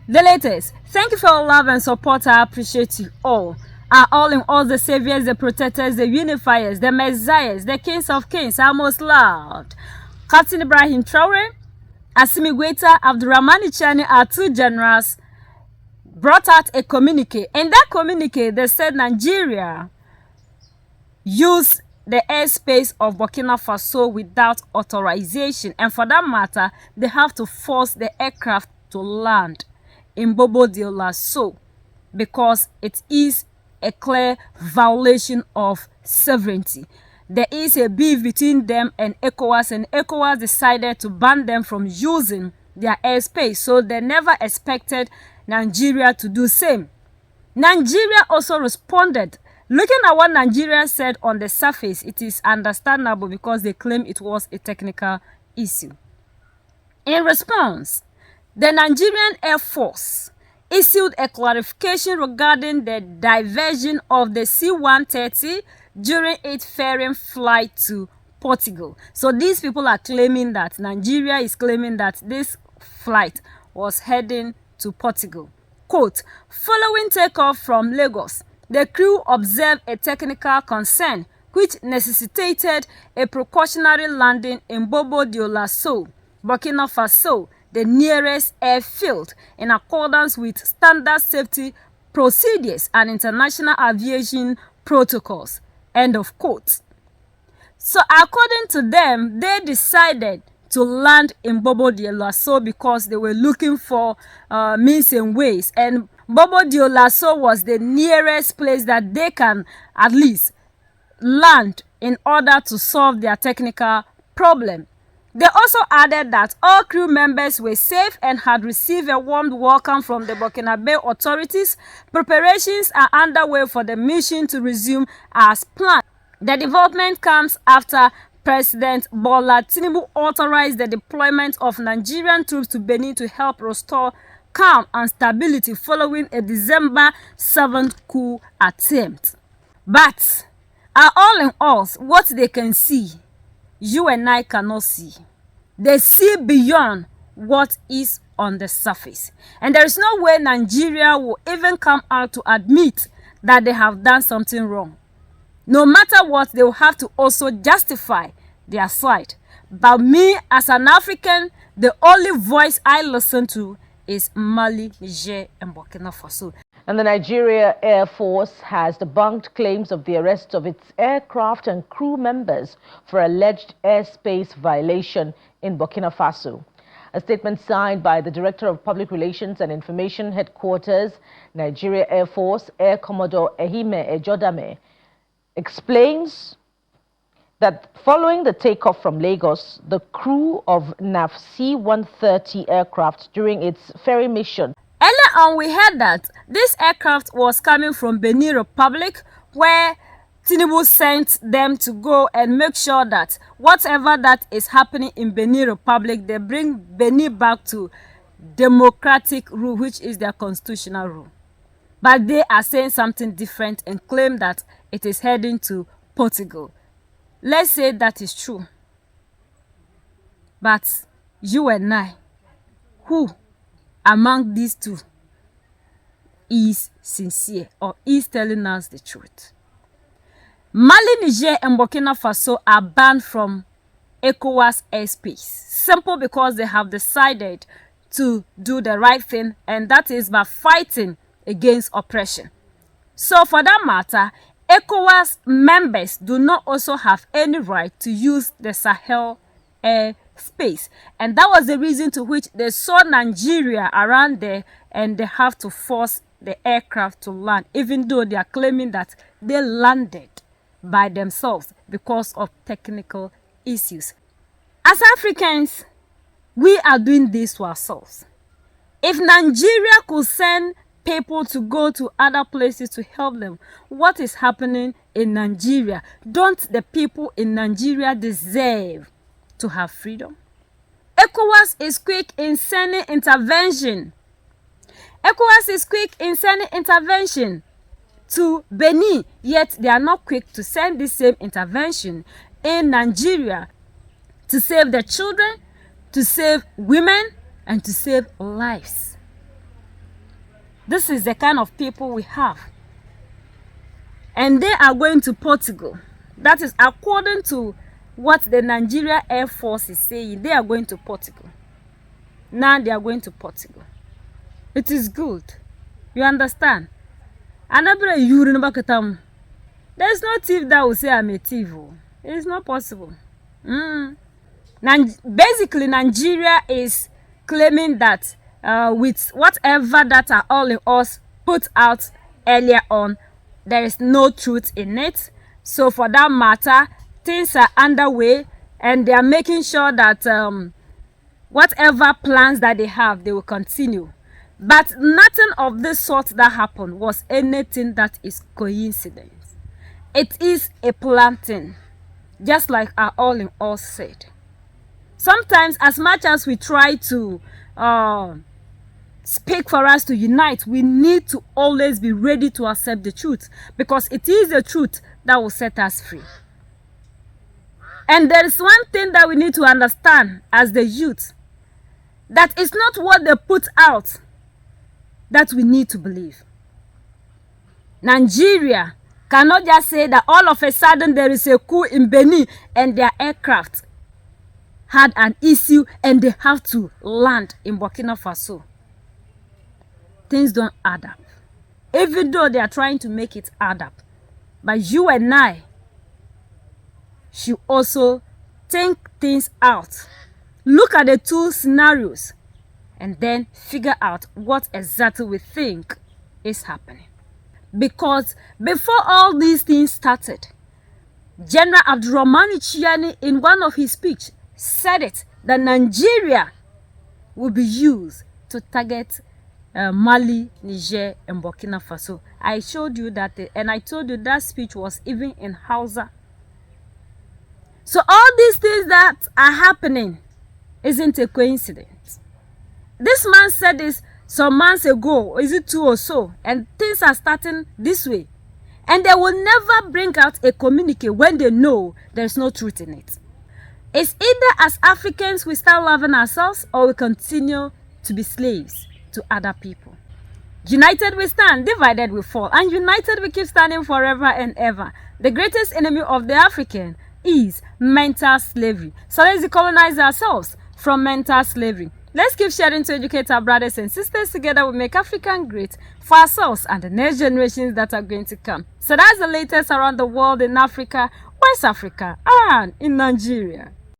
The latest. Thank you for your love and support. I appreciate you all. Are all in all the saviors, the protectors, the unifiers, the messiahs, the kings of kings, our most loved. Captain Ibrahim Traore, Asimi Gueta, Abdurrahmani Chani are two generals brought out a communique. In that communique, they said Nigeria used the airspace of Burkina Faso without authorization, and for that matter, they have to force the aircraft to land in Bobo Dioulasso because it is a clear violation of sovereignty. There is a beef between them and ECOWAS decided to ban them from using their airspace, so they never expected Nigeria to do same. Nigeria also responded. Looking at what Nigeria said on the surface, it is understandable because they claim it was a technical issue. In response, the Nigerian Air Force issued a clarification regarding the diversion of the C-130 during its ferrying flight to Portugal. So these people are claiming that Nigeria is claiming that this flight was heading to Portugal. Quote, following takeoff from Lagos, the crew observed a technical concern which necessitated a precautionary landing in Bobo Dioulasso, Burkina Faso, the nearest airfield, in accordance with standard safety procedures and international aviation protocols. End of quote. So according to them, they decided to land in Bobo Dioulasso because they were looking for means and ways, and Bobo Dioulasso was the nearest place that they can at least land in order to solve their technical problem. They also added that all crew members were safe and had received a warm welcome from the Burkinabe authorities. Preparations are underway for the mission to resume as planned. The development comes after President Bola Tinubu authorized the deployment of Nigerian troops to Benin to help restore calm and stability following a December 7th coup attempt. But all in all, what they can see, you and I cannot see. They see beyond what is on the surface. And there is no way Nigeria will even come out to admit that they have done something wrong. No matter what, they will have to also justify their side. But me, as an African, the only voice I listen to is Mali, Niger, and Burkina Faso. And the Nigerian Air Force has debunked claims of the arrest of its aircraft and crew members for alleged airspace violation in Burkina Faso. A statement signed by the Director of Public Relations and Information Headquarters, Nigeria Air Force, Air Commodore Ehime Ejodame, explains that following the takeoff from Lagos, the crew of NAF C-130 aircraft during its ferry mission. Earlier on, we heard that this aircraft was coming from Benin Republic, where Tinubu sent them to go and make sure that whatever that is happening in Benin Republic, they bring Benin back to democratic rule, which is their constitutional rule. But they are saying something different and claim that it is heading to Portugal. Let's say that is true. But you and I, who among these two is sincere or is telling us the truth? Mali, Niger, and Burkina Faso are banned from ECOWAS airspace, simple because they have decided to do the right thing, and that is by fighting against oppression. So for that matter, ECOWAS members do not also have any right to use the Sahel airspace, and that was the reason to which they saw Nigeria around there and they have to force the aircraft to land, even though they are claiming that they landed by themselves because of technical issues. As Africans, we are doing this to ourselves. If Nigeria could send people to go to other places to help them, what is happening in Nigeria? Don't the people in Nigeria deserve to have freedom? ECOWAS is quick in sending intervention. ECOWAS is quick in sending intervention to Benin, yet they are not quick to send the same intervention in Nigeria to save the children, to save women, and to save lives. This is the kind of people we have. And they are going to Portugal. That is according to what the Nigerian Air Force is saying. They are going to Portugal. Now they are going to Portugal. It is good. You understand? Another there's no thief that will say I'm a thief. It is not possible. Basically, Nigeria is claiming that with whatever that are all in us put out earlier on, there is no truth in it. So for that matter, things are underway and they are making sure that whatever plans that they have, they will continue. But nothing of this sort that happened was anything that is coincidence. It is a planting, just like our all in all said. Sometimes, as much as we try to speak for us to unite, we need to always be ready to accept the truth, because it is the truth that will set us free. And there is one thing that we need to understand as the youth, that it's not what they put out that we need to believe. Nigeria cannot just say that all of a sudden there is a coup in Benin and their aircraft had an issue and they have to land in Burkina Faso. Things don't add up. Even though they are trying to make it add up. But you and I should also think things out. Look at the two scenarios and then figure out what exactly we think is happening. Because before all these things started, General Abdurrahman Chiani, in one of his speeches, said it, that Nigeria will be used to target Mali, Niger, and Burkina Faso. I showed you that, and I told you that speech was even in Hausa. So all these things that are happening isn't a coincidence. This man said this some months ago, or is it 2 or so, and things are starting this way. And they will never bring out a communique when they know there's no truth in it. It's either as Africans we start loving ourselves, or we continue to be slaves to other people. United we stand, divided we fall, and united we keep standing forever and ever. The greatest enemy of the African is mental slavery. So let's decolonize ourselves from mental slavery. Let's keep sharing to educate our brothers and sisters. Together we make Africa great for ourselves and the next generations that are going to come. So that's the latest around the world in Africa, West Africa, and in Nigeria.